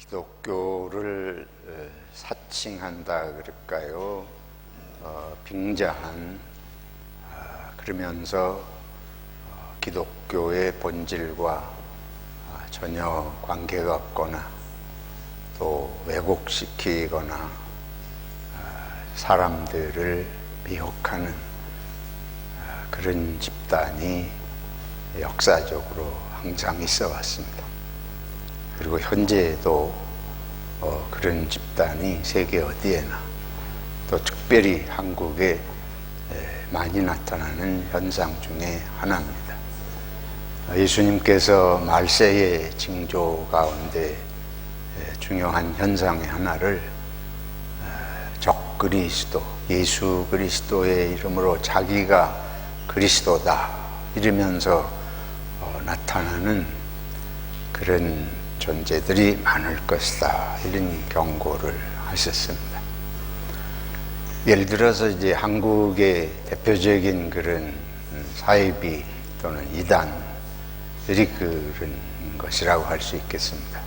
기독교를 사칭한다 그럴까요? 빙자한 그러면서 기독교의 본질과 전혀 관계가 없거나 또 왜곡시키거나 사람들을 미혹하는 그런 집단이 역사적으로 항상 있어 왔습니다. 그리고 현재에도 그런 집단이 세계 어디에나 또 특별히 한국에 많이 나타나는 현상 중에 하나입니다. 예수님께서 말세의 징조 가운데 중요한 현상의 하나를 적그리스도, 예수 그리스도의 이름으로 자기가 그리스도다 이러면서 나타나는 그런 존재들이 많을 것이다 이런 경고를 하셨습니다. 예를 들어서 이제 한국의 대표적인 그런 사이비 또는 이단들이 그런 것이라고 할 수 있겠습니다.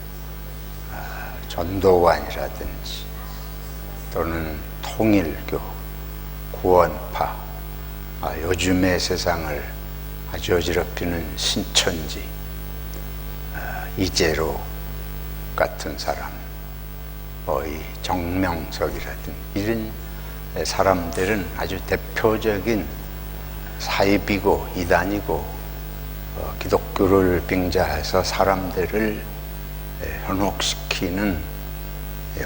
전도관이라든지 또는 통일교, 구원파, 요즘의 세상을 아주 어지럽히는 신천지, 이재로 같은 사람, 정명석이라든지 이런 사람들은 아주 대표적인 사이비고 이단이고 기독교를 빙자해서 사람들을 현혹시키는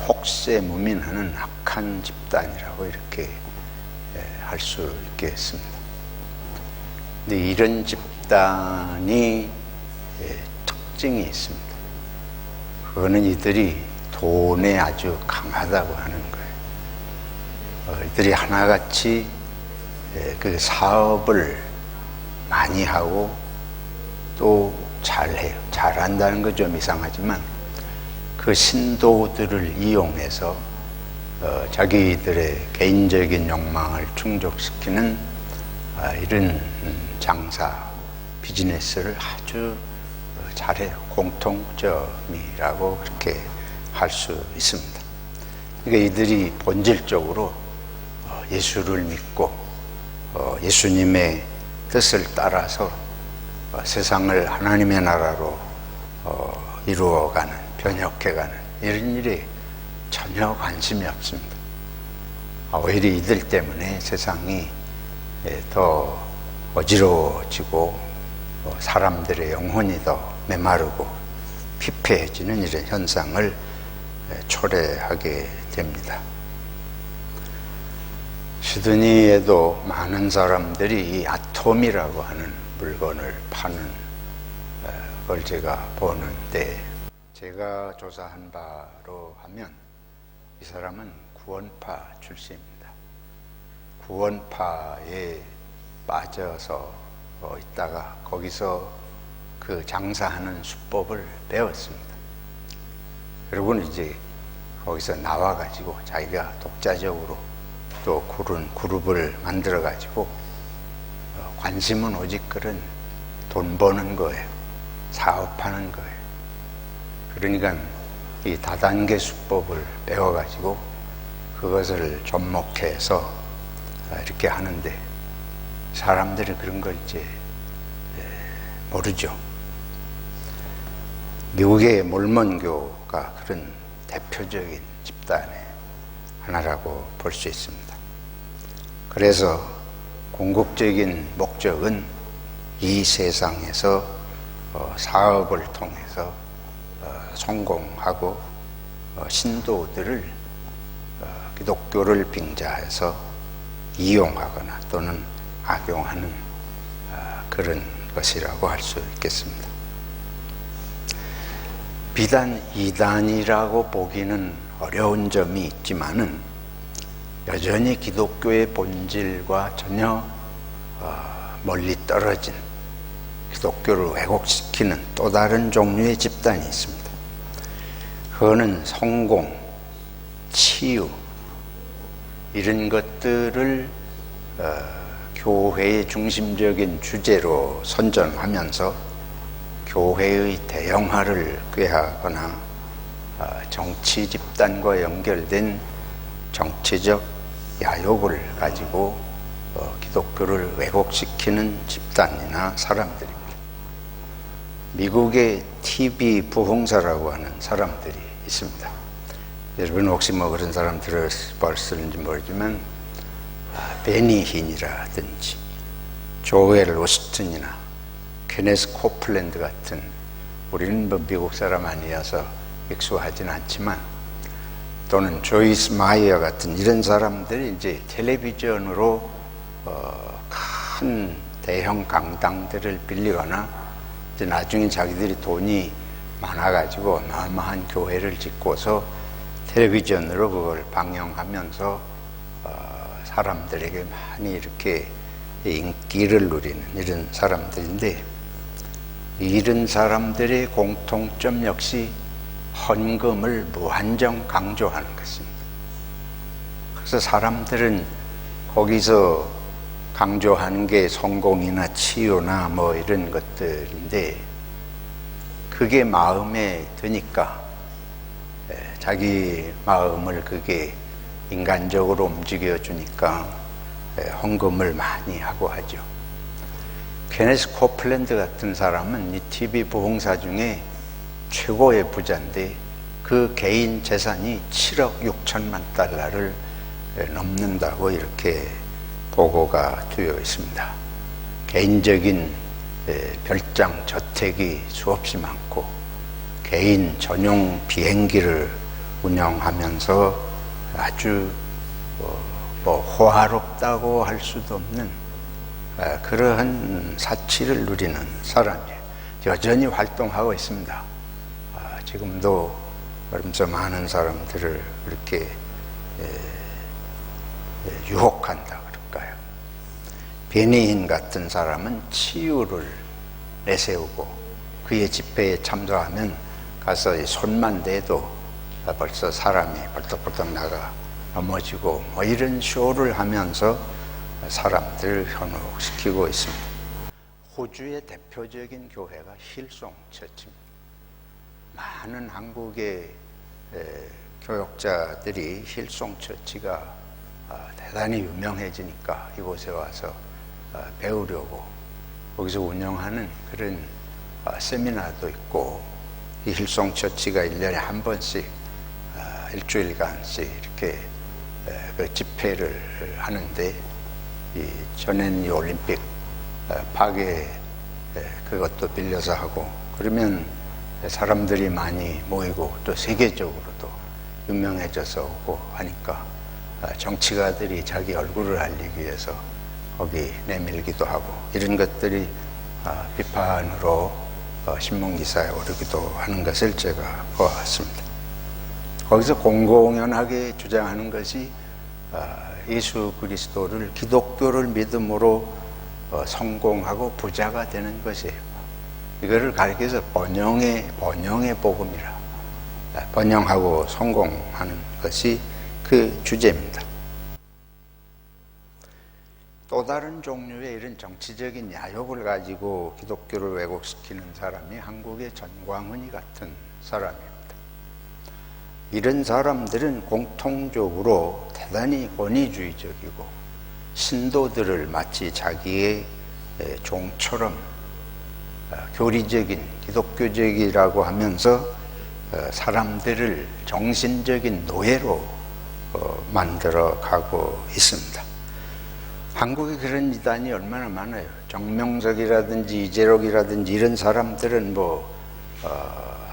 혹세무민하는 악한 집단이라고 이렇게 할 수 있겠습니다. 근데 이런 집단이 특징이 있습니다. 그거는 이들이 돈에 아주 강하다고 하는 거예요. 이들이 하나같이 그 사업을 많이 하고 또 잘해요. 잘한다는 건 좀 이상하지만 그 신도들을 이용해서 자기들의 개인적인 욕망을 충족시키는 이런 장사, 비즈니스를 아주 잘해요. 공통점이라고 그렇게 할 수 있습니다. 그러니까 이들이 본질적으로 예수를 믿고 예수님의 뜻을 따라서 세상을 하나님의 나라로 이루어가는, 변혁해가는 이런 일에 전혀 관심이 없습니다. 오히려 이들 때문에 세상이 더 어지러워지고 사람들의 영혼이 더 메마르고 피폐해지는 이런 현상을 초래하게 됩니다. 시드니에도 많은 사람들이 이 아톰이라고 하는 물건을 파는 걸 제가 보는데, 제가 조사한 바로 하면 이 사람은 구원파 출신입니다. 구원파에 빠져서 있다가 거기서 그 장사하는 수법을 배웠습니다. 그리고는 이제 거기서 나와가지고 자기가 독자적으로 또 그룹을 만들어가지고 관심은 오직 그런 돈 버는 거예요. 사업하는 거예요. 그러니까 이 다단계 수법을 배워가지고 그것을 접목해서 이렇게 하는데 사람들이 그런 걸 이제 모르죠. 미국의 몰몬교가 그런 대표적인 집단의 하나라고 볼 수 있습니다. 그래서 궁극적인 목적은 이 세상에서 사업을 통해서 성공하고 신도들을 기독교를 빙자해서 이용하거나 또는 악용하는 그런 것이라고 할 수 있겠습니다. 비단 이단이라고 보기는 어려운 점이 있지만은 여전히 기독교의 본질과 전혀 멀리 떨어진 기독교를 왜곡시키는 또 다른 종류의 집단이 있습니다. 그거는 성공, 치유 이런 것들을 교회의 중심적인 주제로 선전하면서 교회의 대형화를 꾀하거나 정치 집단과 연결된 정치적 야욕을 가지고 기독교를 왜곡시키는 집단이나 사람들입니다. 미국의 TV 부흥사라고 하는 사람들이 있습니다. 여러분 혹시 그런 사람 들어봤을지 모르지만 베니 힌이라든지 조엘 오스틴이나 케네스 코플랜드 같은, 우리는 미국 사람 아니어서 익숙하진 않지만, 또는 조이스 마이어 같은 이런 사람들이 이제 텔레비전으로 큰 대형 강당들을 빌리거나 이제 나중에 자기들이 돈이 많아가지고 어마어마한 교회를 짓고서 텔레비전으로 그걸 방영하면서 사람들에게 많이 이렇게 인기를 누리는 이런 사람들인데, 이런 사람들의 공통점 역시 헌금을 무한정 강조하는 것입니다. 그래서 사람들은 거기서 강조하는 게 성공이나 치유나 이런 것들인데, 그게 마음에 드니까 자기 마음을 그게 인간적으로 움직여 주니까 헌금을 많이 하고 하죠. 케네스 코플랜드 같은 사람은 이 TV 부흥사 중에 최고의 부자인데, 그 개인 재산이 7억 6천만 달러를 넘는다고 이렇게 보고가 되어 있습니다. 개인적인 별장 저택이 수없이 많고, 개인 전용 비행기를 운영하면서 아주 호화롭다고 할 수도 없는 그러한 사치를 누리는 사람이에요. 여전히 활동하고 있습니다. 지금도 그러면서 많은 사람들을 이렇게 유혹한다 그럴까요? 베니힌 같은 사람은 치유를 내세우고, 그의 집회에 참석하면 가서 손만 대도 벌써 사람이 벌떡벌떡 나가 넘어지고 이런 쇼를 하면서 사람들을 현혹시키고 있습니다. 호주의 대표적인 교회가 힐송 처치입니다. 많은 한국의 교역자들이 힐송 처치가 대단히 유명해지니까 이곳에 와서 배우려고 거기서 운영하는 그런 세미나도 있고, 이 힐송 처치가 1년에 한 번씩 일주일간씩 이렇게 그 집회를 하는데, 이 전엔 이 올림픽 파괴 그것도 빌려서 하고, 그러면 사람들이 많이 모이고 또 세계적으로도 유명해져서 오고 하니까 정치가들이 자기 얼굴을 알리기 위해서 거기 내밀기도 하고, 이런 것들이 비판으로 신문기사에 오르기도 하는 것을 제가 보았습니다. 거기서 공공연하게 주장하는 것이 예수 그리스도를, 기독교를 믿음으로 성공하고 부자가 되는 것이에요. 이거를 가리켜서 번영의 복음이라, 번영하고 성공하는 것이 그 주제입니다. 또 다른 종류의 이런 정치적인 야욕을 가지고 기독교를 왜곡시키는 사람이 한국의 전광훈이 같은 사람입니다. 이런 사람들은 공통적으로 대단히 권위주의적이고, 신도들을 마치 자기의 종처럼 교리적인, 기독교적이라고 하면서 사람들을 정신적인 노예로 만들어 가고 있습니다. 한국에 그런 이단이 얼마나 많아요. 정명석이라든지 이재록이라든지 이런 사람들은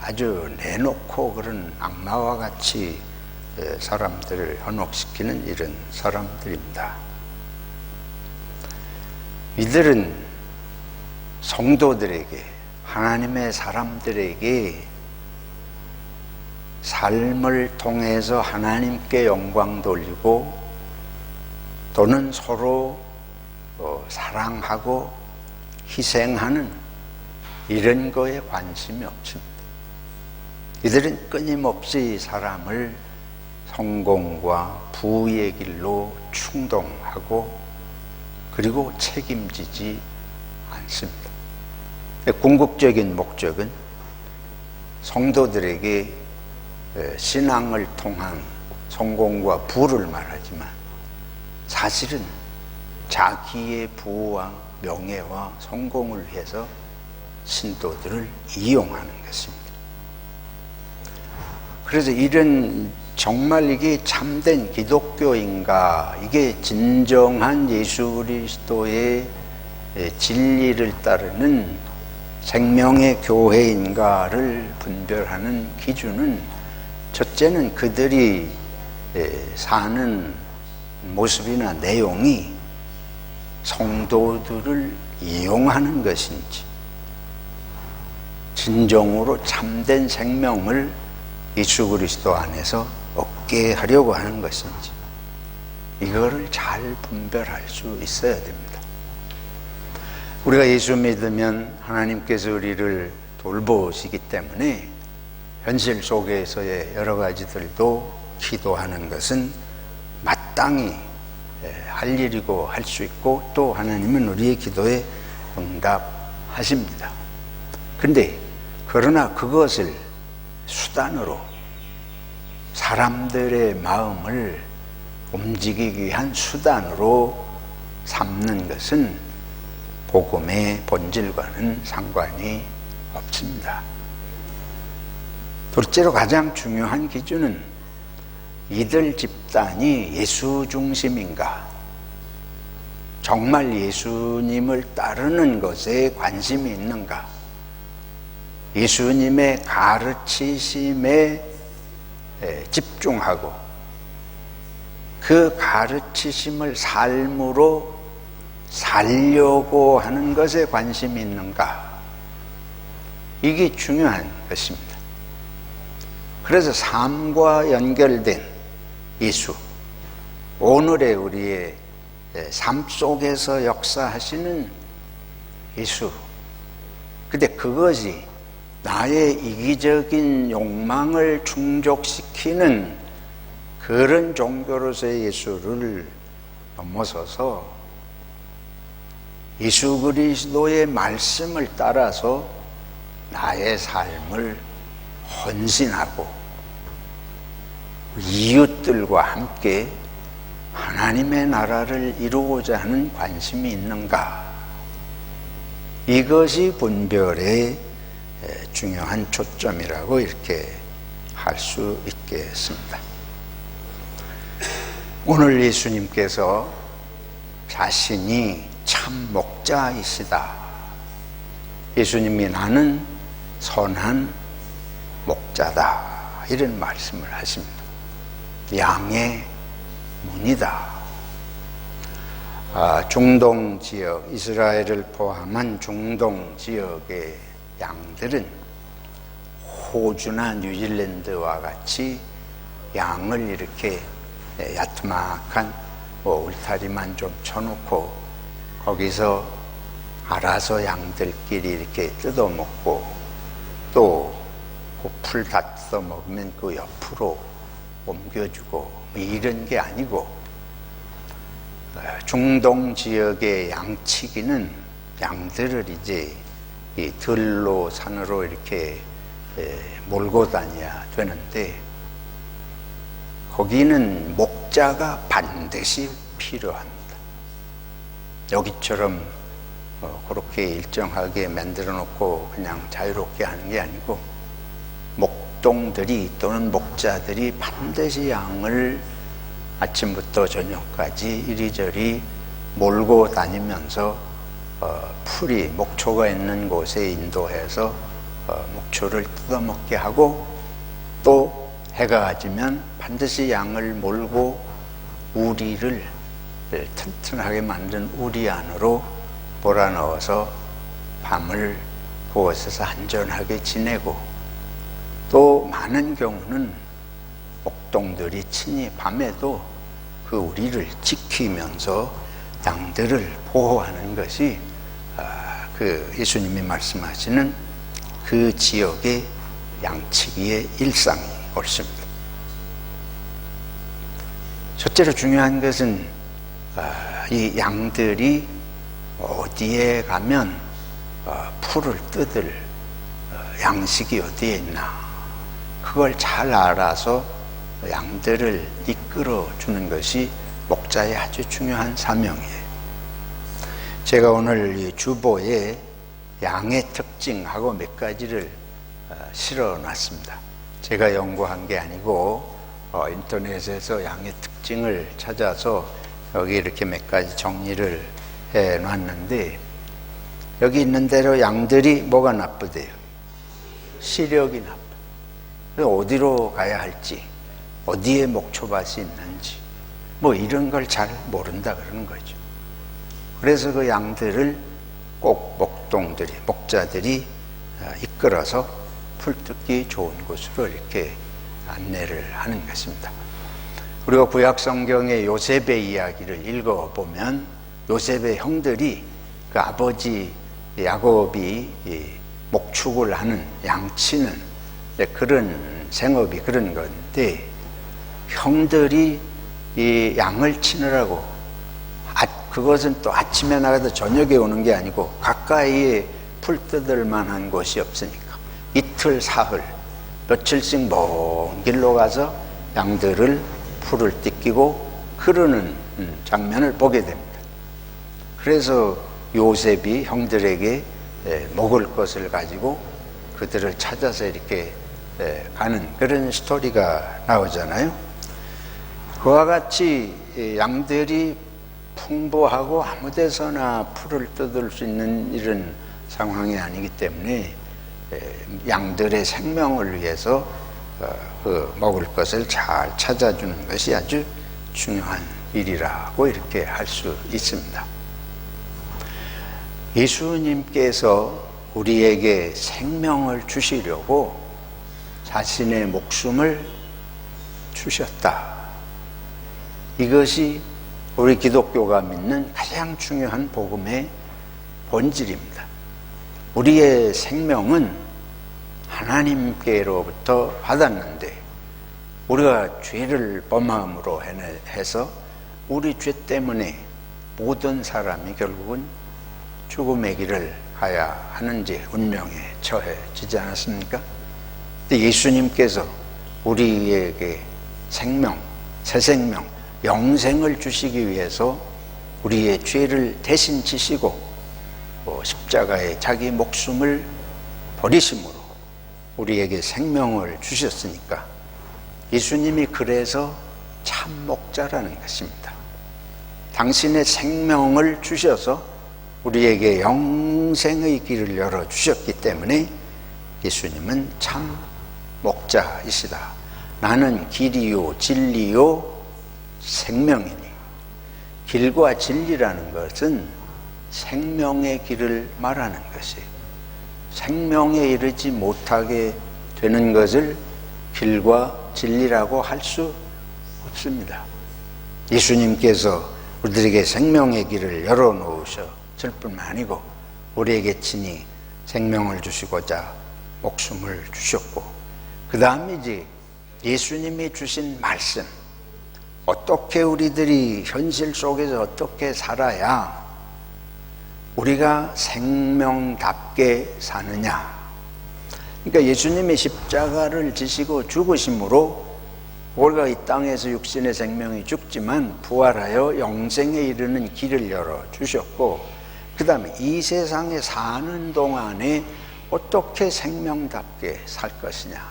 아주 내놓고 그런 악마와 같이 사람들을 현혹시키는 이런 사람들입니다. 이들은 성도들에게, 하나님의 사람들에게 삶을 통해서 하나님께 영광 돌리고, 또는 서로 사랑하고 희생하는 이런 거에 관심이 없습니다. 이들은 끊임없이 사람을 성공과 부의 길로 충동하고, 그리고 책임지지 않습니다. 궁극적인 목적은 성도들에게 신앙을 통한 성공과 부를 말하지만 사실은 자기의 부와 명예와 성공을 위해서 신도들을 이용하는 것입니다. 그래서 이런 정말 이게 참된 기독교인가, 이게 진정한 예수 그리스도의 진리를 따르는 생명의 교회인가를 분별하는 기준은, 첫째는 그들이 사는 모습이나 내용이 성도들을 이용하는 것인지, 진정으로 참된 생명을 예수 그리스도 안에서 얻게 하려고 하는 것인지, 이거를 잘 분별할 수 있어야 됩니다. 우리가 예수 믿으면 하나님께서 우리를 돌보시기 때문에 현실 속에서의 여러 가지들도 기도하는 것은 마땅히 할 일이고 할 수 있고, 또 하나님은 우리의 기도에 응답하십니다. 그런데 그러나 그것을 수단으로 사람들의 마음을 움직이기 위한 수단으로 삼는 것은 복음의 본질과는 상관이 없습니다. 둘째로 가장 중요한 기준은 이들 집단이 예수 중심인가, 정말 예수님을 따르는 것에 관심이 있는가, 예수님의 가르치심에 집중하고 그 가르치심을 삶으로 살려고 하는 것에 관심이 있는가, 이게 중요한 것입니다. 그래서 삶과 연결된 예수, 오늘의 우리의 삶 속에서 역사하시는 예수, 근데 그것이 나의 이기적인 욕망을 충족시키는 그런 종교로서의 예수를 넘어서서 예수 그리스도의 말씀을 따라서 나의 삶을 헌신하고 이웃들과 함께 하나님의 나라를 이루고자 하는 관심이 있는가, 이것이 분별의 중요한 초점이라고 이렇게 할 수 있겠습니다. 오늘 예수님께서 자신이 참 목자이시다, 예수님이 나는 선한 목자다, 이런 말씀을 하십니다. 양의 문이다. 중동 지역, 이스라엘을 포함한 중동 지역의 양들은 호주나 뉴질랜드와 같이 양을 이렇게 야트막한 울타리만 좀 쳐놓고 거기서 알아서 양들끼리 이렇게 뜯어먹고, 또 그 풀 다 뜯어먹으면 그 옆으로 옮겨주고, 이런 게 아니고, 중동 지역의 양치기는 양들을 이제 이 들로 산으로 이렇게 몰고 다녀야 되는데, 거기는 목자가 반드시 필요합니다. 여기처럼 그렇게 일정하게 만들어 놓고 그냥 자유롭게 하는 게 아니고, 목동들이 또는 목자들이 반드시 양을 아침부터 저녁까지 이리저리 몰고 다니면서 풀이, 목초가 있는 곳에 인도해서 목초를 뜯어먹게 하고, 또 해가 지면 반드시 양을 몰고 우리를 튼튼하게 만든 우리 안으로 몰아넣어서 밤을 그곳에서 안전하게 지내고, 또 많은 경우는 목동들이 친히 밤에도 그 우리를 지키면서 양들을 보호하는 것이 그 예수님이 말씀하시는 그 지역의 양치기의 일상이 옳습니다. 첫째로 중요한 것은 이 양들이 어디에 가면 풀을 뜯을 양식이 어디에 있나, 그걸 잘 알아서 양들을 이끌어 주는 것이 목자의 아주 중요한 사명이에요. 제가 오늘 이 주보에 양의 특징하고 몇 가지를 실어 놨습니다. 제가 연구한 게 아니고 인터넷에서 양의 특징을 찾아서 여기 이렇게 몇 가지 정리를 해 놨는데, 여기 있는 대로 양들이 뭐가 나쁘대요? 시력이 나빠요. 어디로 가야 할지, 어디에 목초밭이 있는지 뭐 이런 걸 잘 모른다 그러는 거죠. 그래서 그 양들을 꼭 목자들이 이끌어서 풀뜯기 좋은 곳으로 이렇게 안내를 하는 것입니다. 우리가 구약 성경의 요셉의 이야기를 읽어보면 요셉의 형들이 그 아버지 야곱이 목축을 하는, 양치는 그런 생업이 그런 건데, 형들이 이 양을 치느라고 그것은 또 아침에 나가서 저녁에 오는 게 아니고 가까이에 풀 뜯을 만한 곳이 없으니까 이틀 사흘 며칠씩 먼 길로 가서 양들을 풀을 뜯기고 그러는 장면을 보게 됩니다. 그래서 요셉이 형들에게 먹을 것을 가지고 그들을 찾아서 이렇게 가는 그런 스토리가 나오잖아요. 그와 같이 양들이 풍부하고 아무 데서나 풀을 뜯을 수 있는 이런 상황이 아니기 때문에 양들의 생명을 위해서 그 먹을 것을 잘 찾아주는 것이 아주 중요한 일이라고 이렇게 할 수 있습니다. 예수님께서 우리에게 생명을 주시려고 자신의 목숨을 주셨다. 이것이 우리 기독교가 믿는 가장 중요한 복음의 본질입니다. 우리의 생명은 하나님께로부터 받았는데 우리가 죄를 범함으로 해서 우리 죄 때문에 모든 사람이 결국은 죽음의 길을 가야 하는지 운명에 처해지지 않았습니까? 근데 예수님께서 우리에게 생명, 새 생명, 영생을 주시기 위해서 우리의 죄를 대신 지시고 십자가에 자기 목숨을 버리심으로 우리에게 생명을 주셨으니까 예수님이 그래서 참 목자라는 것입니다. 당신의 생명을 주셔서 우리에게 영생의 길을 열어주셨기 때문에 예수님은 참 목자이시다. 나는 길이요 진리요 생명이니. 길과 진리라는 것은 생명의 길을 말하는 것이에요. 생명에 이르지 못하게 되는 것을 길과 진리라고 할 수 없습니다. 예수님께서 우리들에게 생명의 길을 열어놓으셨을 뿐만 아니고 우리에게 친히 생명을 주시고자 목숨을 주셨고, 그 다음이지 예수님이 주신 말씀, 어떻게 우리들이 현실 속에서 어떻게 살아야 우리가 생명답게 사느냐. 그러니까 예수님이 십자가를 지시고 죽으심으로 우리가 이 땅에서 육신의 생명이 죽지만 부활하여 영생에 이르는 길을 열어주셨고, 그 다음에 이 세상에 사는 동안에 어떻게 생명답게 살 것이냐.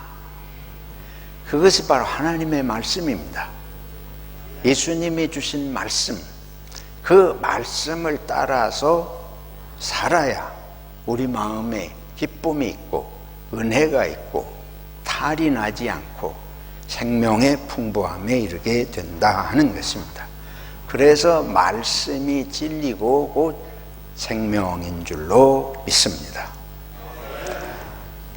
그것이 바로 하나님의 말씀입니다. 예수님이 주신 말씀, 그 말씀을 따라서 살아야 우리 마음에 기쁨이 있고 은혜가 있고 탈이 나지 않고 생명의 풍부함에 이르게 된다 하는 것입니다. 그래서 말씀이 진리고 곧 생명인 줄로 믿습니다.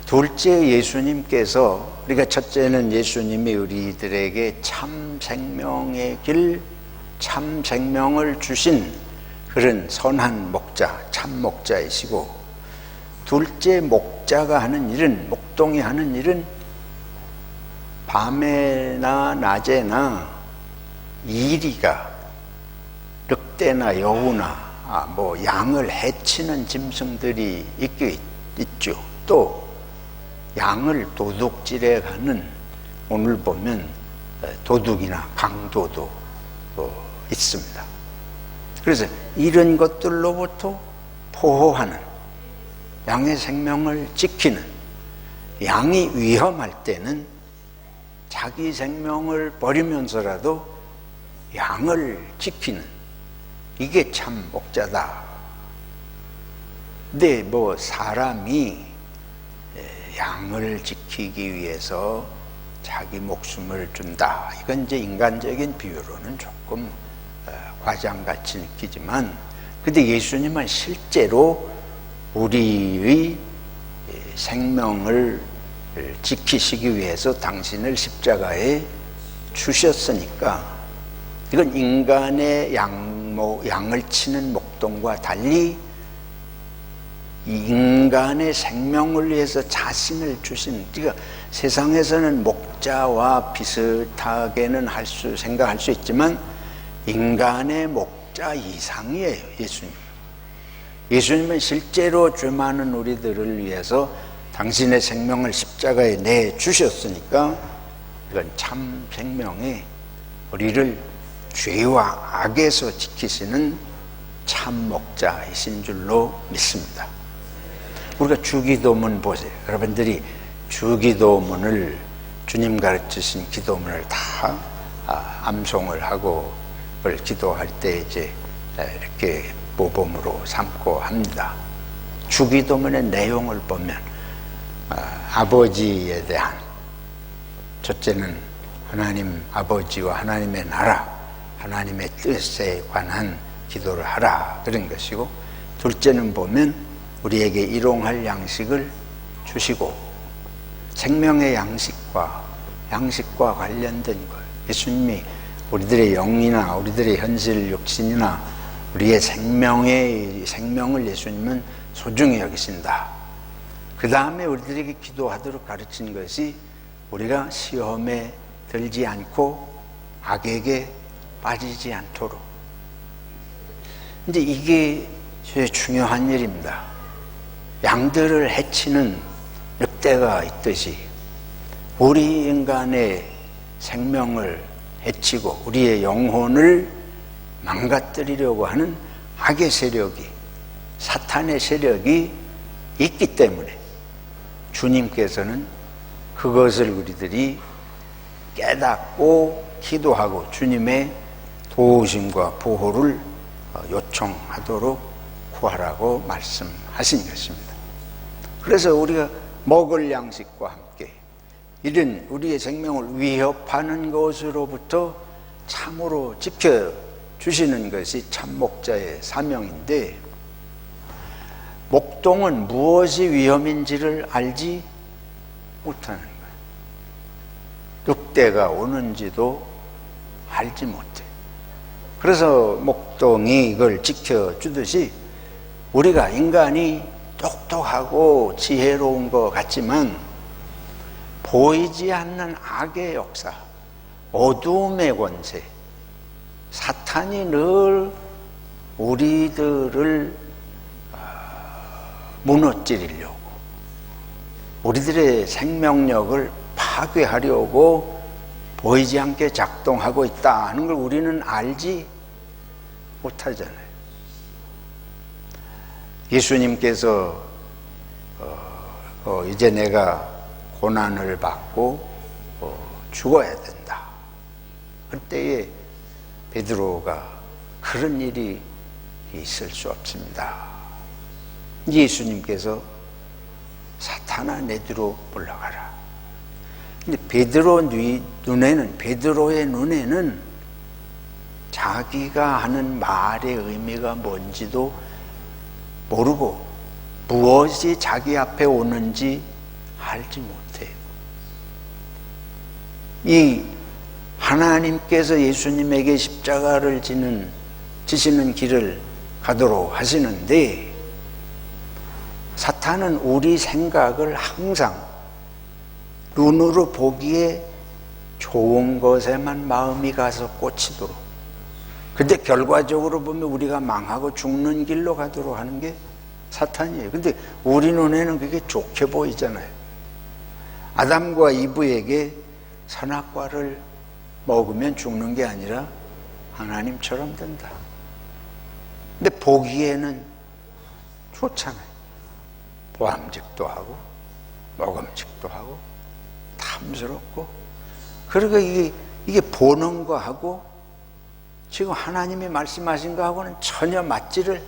둘째, 예수님께서, 우리가 첫째는 예수님이 우리들에게 참 생명의 길, 참 생명을 주신 그런 선한 목자, 참 목자이시고, 둘째, 목자가 하는 일은, 목동이 하는 일은 밤에나 낮에나 이리가 늑대나 여우나 양을 해치는 짐승들이 있죠. 또 양을 도둑질해 가는, 오늘 보면 도둑이나 강도도 있습니다. 그래서 이런 것들로부터 보호하는, 양의 생명을 지키는, 양이 위험할 때는 자기 생명을 버리면서라도 양을 지키는, 이게 참 목자다. 근데 사람이 양을 지키기 위해서 자기 목숨을 준다, 이건 이제 인간적인 비유로는 조금 과장같이 느끼지만, 근데 예수님은 실제로 우리의 생명을 지키시기 위해서 당신을 십자가에 주셨으니까, 이건 인간의 양을 치는 목동과 달리 이 인간의 생명을 위해서 자신을 주신, 그러니까 세상에서는 목자와 비슷하게는 생각할 수 있지만 인간의 목자 이상이에요, 예수님. 예수님은 실제로 죄 많은 우리들을 위해서 당신의 생명을 십자가에 내주셨으니까 이건 참 생명에 우리를 죄와 악에서 지키시는 참 목자이신 줄로 믿습니다. 우리가 주기도문 보세요. 여러분들이 주기도문을, 주님 가르치신 기도문을 다 암송을 하고 그걸 기도할 때 이제 이렇게 모범으로 삼고 합니다. 주기도문의 내용을 보면 아버지에 대한, 첫째는 하나님 아버지와 하나님의 나라, 하나님의 뜻에 관한 기도를 하라, 그런 것이고, 둘째는 보면 우리에게 일용할 양식을 주시고, 생명의 양식과 관련된 것, 예수님이 우리들의 영이나 우리들의 현실 육신이나 우리의 생명을 예수님은 소중히 여기신다. 그 다음에 우리들에게 기도하도록 가르친 것이 우리가 시험에 들지 않고 악에게 빠지지 않도록. 근데 이게 제일 중요한 일입니다. 양들을 해치는 늑대가 있듯이 우리 인간의 생명을 해치고 우리의 영혼을 망가뜨리려고 하는 악의 세력이, 사탄의 세력이 있기 때문에 주님께서는 그것을 우리들이 깨닫고 기도하고 주님의 도우심과 보호를 요청하도록 구하라고 말씀하신 것입니다. 그래서 우리가 먹을 양식과 함께 이런 우리의 생명을 위협하는 것으로부터 참으로 지켜주시는 것이 참 목자의 사명인데, 목동은 무엇이 위험인지를 알지 못하는 거예요. 늑대가 오는지도 알지 못해. 그래서 목동이 이걸 지켜주듯이 우리가 인간이 똑똑하고 지혜로운 것 같지만 보이지 않는 악의 역사, 어두움의 권세, 사탄이 늘 우리들을 무너뜨리려고, 우리들의 생명력을 파괴하려고 보이지 않게 작동하고 있다 하는 걸 우리는 알지 못하잖아요. 예수님께서 이제 내가 고난을 받고 죽어야 된다. 그때에 베드로가 그런 일이 있을 수 없습니다. 예수님께서 사탄아 내 뒤로 물러가라. 근데 베드로의 눈에는 자기가 하는 말의 의미가 뭔지도 모르고 무엇이 자기 앞에 오는지 알지 못해요. 이 하나님께서 예수님에게 십자가를 지시는 길을 가도록 하시는데, 사탄은 우리 생각을 항상 눈으로 보기에 좋은 것에만 마음이 가서 꽂히도록, 근데 결과적으로 보면 우리가 망하고 죽는 길로 가도록 하는 게 사탄이에요. 근데 우리 눈에는 그게 좋게 보이잖아요. 아담과 이브에게 선악과를 먹으면 죽는 게 아니라 하나님처럼 된다. 근데 보기에는 좋잖아요. 보암직도 하고 먹음직도 하고 탐스럽고. 그러니까 이게 보는 거하고 지금 하나님이 말씀하신 거하고는 전혀 맞지를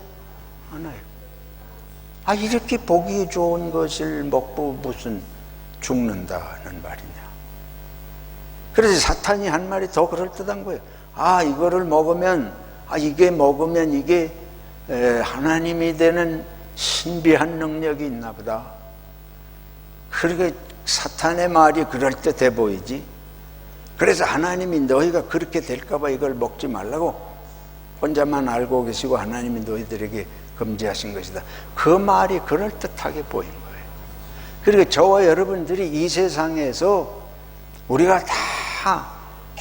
않아요. 이렇게 보기 좋은 것을 먹고 무슨 죽는다는 말이냐. 그래서 사탄이 한 말이 더 그럴듯한 거예요. 이거를 먹으면, 이게 먹으면 이게 하나님이 되는 신비한 능력이 있나 보다. 그러니까 사탄의 말이 그럴듯해 보이지. 그래서 하나님이 너희가 그렇게 될까봐 이걸 먹지 말라고 혼자만 알고 계시고 하나님이 너희들에게 금지하신 것이다. 그 말이 그럴듯하게 보인 거예요. 그리고 저와 여러분들이 이 세상에서 우리가 다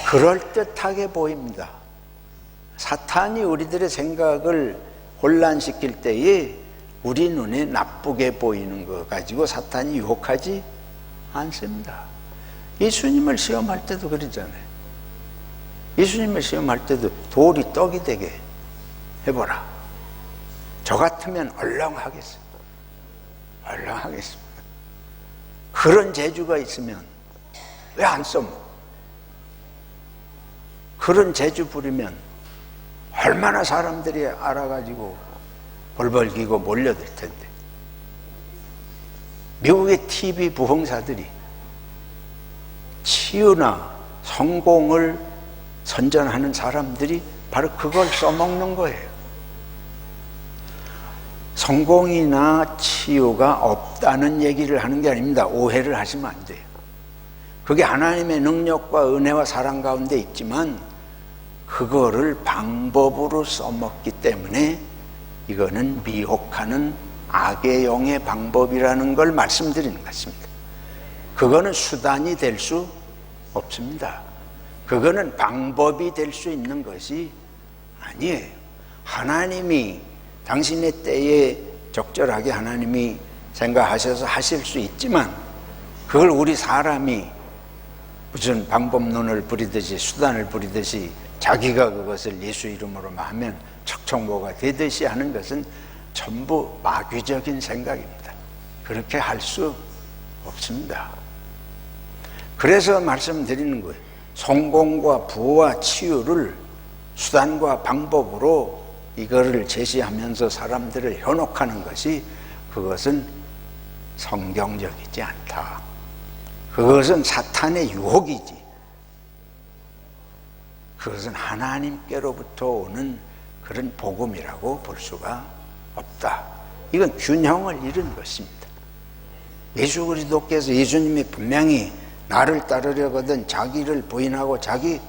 그럴듯하게 보입니다. 사탄이 우리들의 생각을 혼란시킬 때에 우리 눈에 나쁘게 보이는 거 가지고 사탄이 유혹하지 않습니다. 예수님을 시험할 때도 그러잖아요. 예수님을 시험할 때도 돌이 떡이 되게 해보라. 저 같으면 얼렁하겠습니다. 얼렁하겠습니다. 그런 재주가 있으면 왜 안 써먹어? 그런 재주 부리면 얼마나 사람들이 알아가지고 벌벌기고 몰려들 텐데. 미국의 TV 부흥사들이 치유나 성공을 선전하는 사람들이 바로 그걸 써먹는 거예요. 성공이나 치유가 없다는 얘기를 하는 게 아닙니다. 오해를 하시면 안 돼요. 그게 하나님의 능력과 은혜와 사랑 가운데 있지만 그거를 방법으로 써먹기 때문에 이거는 미혹하는 악의 영의 방법이라는 걸 말씀드리는 것입니다. 그거는 수단이 될 수 없습니다. 그거는 방법이 될 수 있는 것이 아니에요. 하나님이 당신의 때에 적절하게 하나님이 생각하셔서 하실 수 있지만 그걸 우리 사람이 무슨 방법론을 부리듯이 수단을 부리듯이 자기가 그것을 예수 이름으로 하면 척척모가 되듯이 하는 것은 전부 마귀적인 생각입니다. 그렇게 할 수 없습니다. 그래서 말씀드리는 거예요. 성공과 부와 치유를 수단과 방법으로 이거를 제시하면서 사람들을 현혹하는 것이 그것은 성경적이지 않다. 그것은 사탄의 유혹이지. 그것은 하나님께로부터 오는 그런 복음이라고 볼 수가 없다. 이건 균형을 잃은 것입니다. 예수 그리스도께서 예수님이 분명히 나를 따르려거든 자기를 부인하고 자기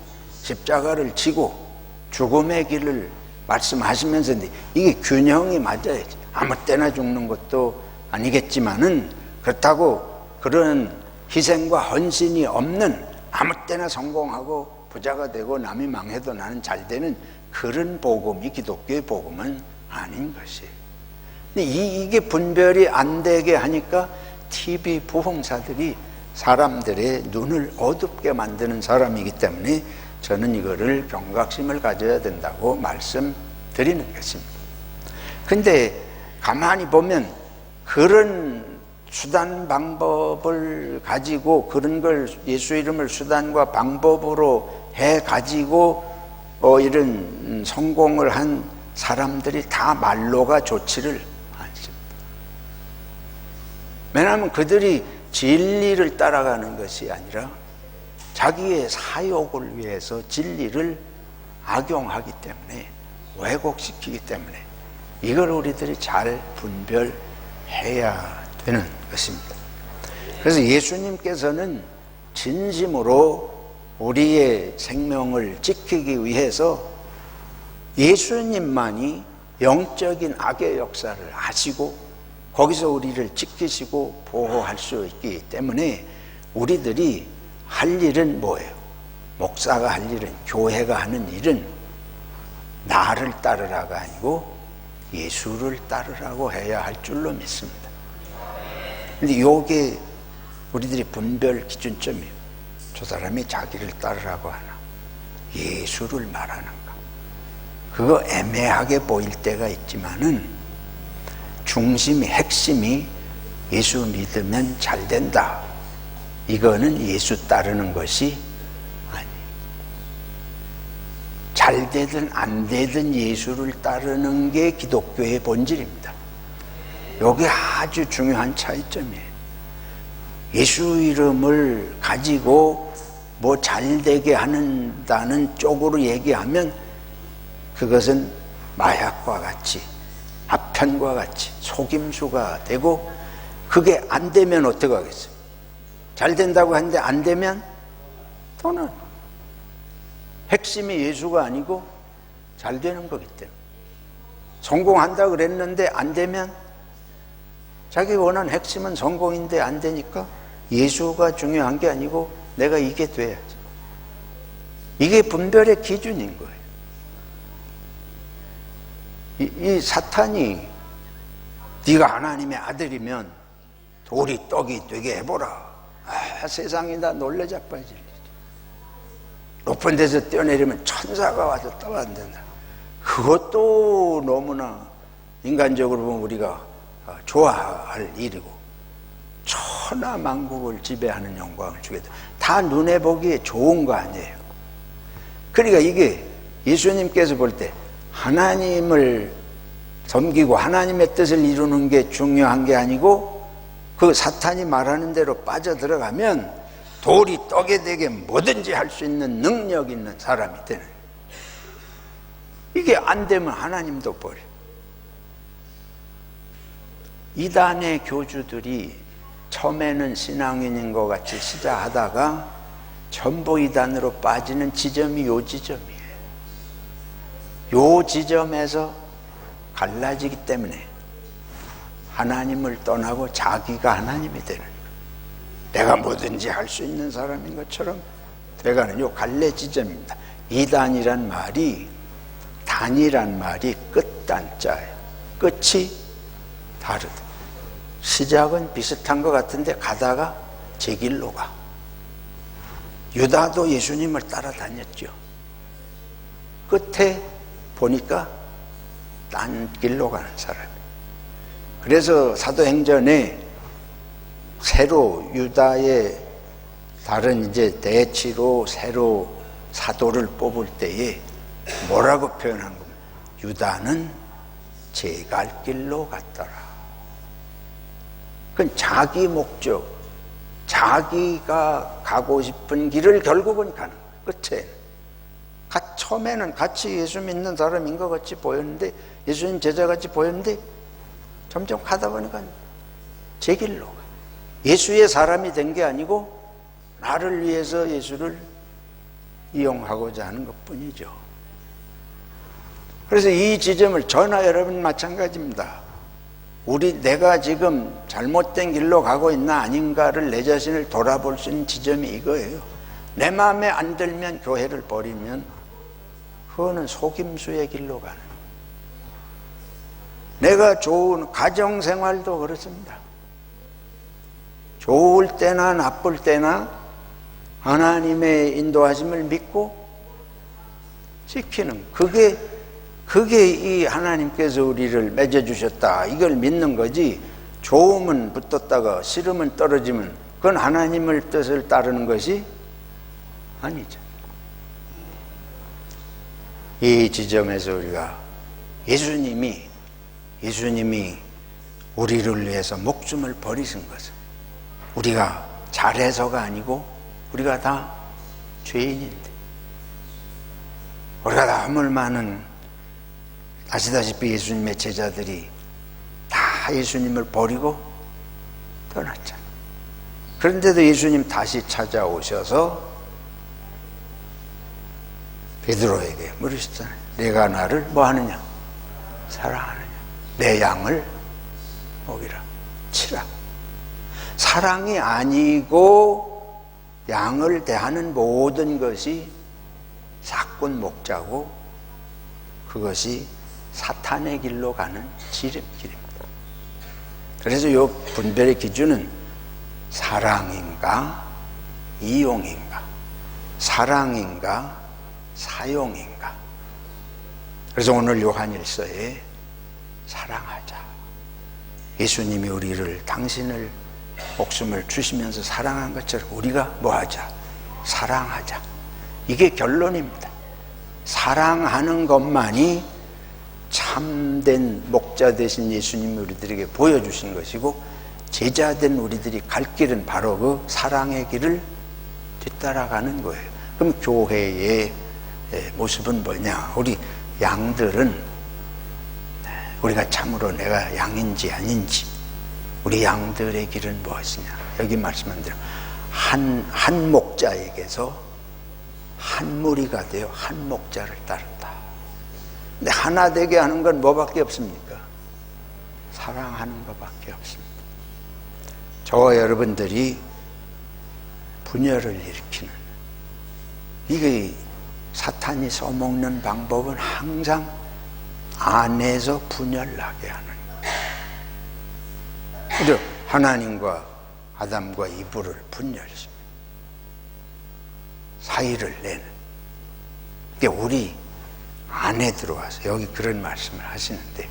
십자가를 지고 죽음의 길을 말씀하시면서 이게 균형이 맞아야지. 아무 때나 죽는 것도 아니겠지만은 그렇다고 그런 희생과 헌신이 없는 아무 때나 성공하고 부자가 되고 남이 망해도 나는 잘 되는 그런 복음이 기독교의 복음은 아닌 것이에요. 근데 이게 분별이 안 되게 하니까 TV 부흥사들이 사람들의 눈을 어둡게 만드는 사람이기 때문에 저는 이거를 경각심을 가져야 된다고 말씀드리는 것입니다. 근데 가만히 보면 그런 수단 방법을 가지고 그런 걸 예수 이름을 수단과 방법으로 해 가지고 이런 성공을 한 사람들이 다 말로가 좋지를 않습니다. 왜냐하면 그들이 진리를 따라가는 것이 아니라 자기의 사욕을 위해서 진리를 악용하기 때문에 왜곡시키기 때문에 이걸 우리들이 잘 분별해야 되는 것입니다. 그래서 예수님께서는 진심으로 우리의 생명을 지키기 위해서 예수님만이 영적인 악의 역사를 하시고 거기서 우리를 지키시고 보호할 수 있기 때문에 우리들이 할 일은 뭐예요? 목사가 할 일은, 교회가 하는 일은 나를 따르라가 아니고 예수를 따르라고 해야 할 줄로 믿습니다. 근데 요게 우리들이 분별 기준점이에요. 저 사람이 자기를 따르라고 하나, 예수를 말하는가. 그거 애매하게 보일 때가 있지만은 중심이, 핵심이 예수 믿으면 잘 된다. 이거는 예수 따르는 것이 아니에요. 잘 되든 안 되든 예수를 따르는 게 기독교의 본질입니다. 이게 아주 중요한 차이점이에요. 예수 이름을 가지고 뭐 잘되게 한다는 쪽으로 얘기하면 그것은 마약과 같이, 아편과 같이 속임수가 되고, 그게 안 되면 어떻게 하겠어요? 잘 된다고 하는데 안 되면 또는 핵심이 예수가 아니고 잘 되는 거기 때문에, 성공한다 그랬는데 안 되면, 자기 원하는 핵심은 성공인데 안 되니까 예수가 중요한 게 아니고 내가 이게 돼야지. 이게 분별의 기준인 거예요. 이 사탄이 네가 하나님의 아들이면 돌이 떡이 되게 해보라. 세상이 다 놀래 자빠질 일이지. 높은 데서 뛰어내리면 천사가 와서 떠안된다. 그것도 너무나 인간적으로 보면 우리가 좋아할 일이고, 천하만국을 지배하는 영광을 주게 돼. 다 눈에 보기에 좋은 거 아니에요. 그러니까 이게 예수님께서 볼 때 하나님을 섬기고 하나님의 뜻을 이루는 게 중요한 게 아니고, 그 사탄이 말하는 대로 빠져들어가면 돌이 떡에 되게 뭐든지 할 수 있는 능력 있는 사람이 되는, 이게 안 되면 하나님도 버려. 이단의 교주들이 처음에는 신앙인인 것 같이 시작하다가 전부 이단으로 빠지는 지점이 요 지점이에요. 요 지점에서 갈라지기 때문에 하나님을 떠나고 자기가 하나님이 되는 거예요. 내가 뭐든지 할 수 있는 사람인 것처럼 돼가는 요 갈래 지점입니다. 이단이란 말이, 단이란 말이 끝단자예요. 끝이 다르다. 시작은 비슷한 것 같은데 가다가 제 길로 가. 유다도 예수님을 따라다녔죠. 끝에 보니까 딴 길로 가는 사람이에요. 그래서 사도행전에 새로 유다의 다른 이제 대치로 새로 사도를 뽑을 때에 뭐라고 표현한 겁니까? 유다는 제 갈 길로 갔더라. 그건 자기 목적, 자기가 가고 싶은 길을 결국은 가는 거예요. 끝에. 처음에는 같이 예수 믿는 사람인 것 같이 보였는데, 예수님 제자같이 보였는데, 점점 가다 보니까 제 길로 가. 예수의 사람이 된 게 아니고 나를 위해서 예수를 이용하고자 하는 것뿐이죠. 그래서 이 지점을, 저나 여러분 마찬가지입니다. 내가 지금 잘못된 길로 가고 있나 아닌가를, 내 자신을 돌아볼 수 있는 지점이 이거예요. 내 마음에 안 들면 교회를 버리면 그거는 속임수의 길로 가는 거예요. 내가 좋은 가정생활도 그렇습니다. 좋을 때나 나쁠 때나 하나님의 인도하심을 믿고 지키는, 그게 이 하나님께서 우리를 맺어주셨다, 이걸 믿는 거지. 좋으면 붙었다가 싫으면 떨어지면 그건 하나님의 뜻을 따르는 것이 아니죠. 이 지점에서 우리가 예수님이 우리를 위해서 목숨을 버리신 것은 우리가 잘해서가 아니고 우리가 다 죄인인데, 우리가 너무 많은, 아시다시피 예수님의 제자들이 다 예수님을 버리고 떠났잖아요. 그런데도 예수님 다시 찾아오셔서 베드로에게 물으셨잖아요. 내가 나를 뭐 하느냐? 사랑하느냐? 내 양을 먹이라, 치라. 사랑이 아니고 양을 대하는 모든 것이 사꾼 목자고, 그것이 사탄의 길로 가는 지름길입니다. 그래서 이 분별의 기준은 사랑인가 이용인가, 사랑인가 사용인가. 그래서 오늘 요한일서에 사랑하자. 예수님이 우리를, 당신을 목숨을 주시면서 사랑한 것처럼 우리가 뭐하자? 사랑하자. 이게 결론입니다. 사랑하는 것만이 참된 목자 되신 예수님이 우리들에게 보여주신 것이고, 제자된 우리들이 갈 길은 바로 그 사랑의 길을 뒤따라가는 거예요. 그럼 교회의 모습은 뭐냐? 우리 양들은, 우리가 참으로 내가 양인지 아닌지, 우리 양들의 길은 무엇이냐? 여기 말씀한 대로 한 목자에게서 한 무리가 되어 한 목자를 따른다. 근데 하나 되게 하는 건 뭐밖에 없습니까? 사랑하는 것밖에 없습니다. 저와 여러분들이 분열을 일으키는, 이게 사탄이 써먹는 방법은 항상 안에서 분열 나게 하는 거예요. 하나님과 아담과 이브를 분열시키는, 사이를 내는. 그러니까 우리 안에 들어와서, 여기 그런 말씀을 하시는데,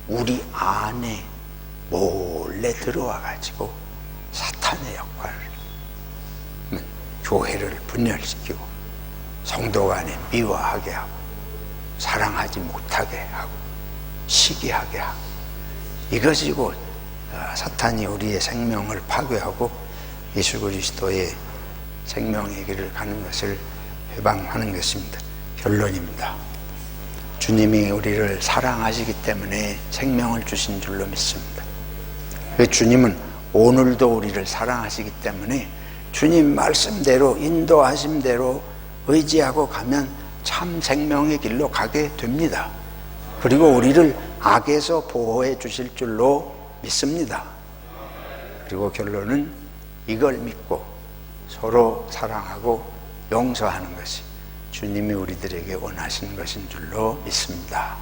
우리 안에 몰래 들어와 가지고 사탄의 역할을, 교회를 분열시키고 성도 간에 미워하게 하고 사랑하지 못하게 하고 시기하게 하고, 이것이 곧 사탄이 우리의 생명을 파괴하고 예수 그리스도의 생명의 길을 가는 것을 회방하는 것입니다. 결론입니다. 주님이 우리를 사랑하시기 때문에 생명을 주신 줄로 믿습니다. 그 주님은 오늘도 우리를 사랑하시기 때문에 주님 말씀대로, 인도하신 대로 의지하고 가면 참 생명의 길로 가게 됩니다. 그리고 우리를 악에서 보호해 주실 줄로 믿습니다. 그리고 결론은 이걸 믿고 서로 사랑하고 용서하는 것이 주님이 우리들에게 원하시는 것인 줄로 믿습니다.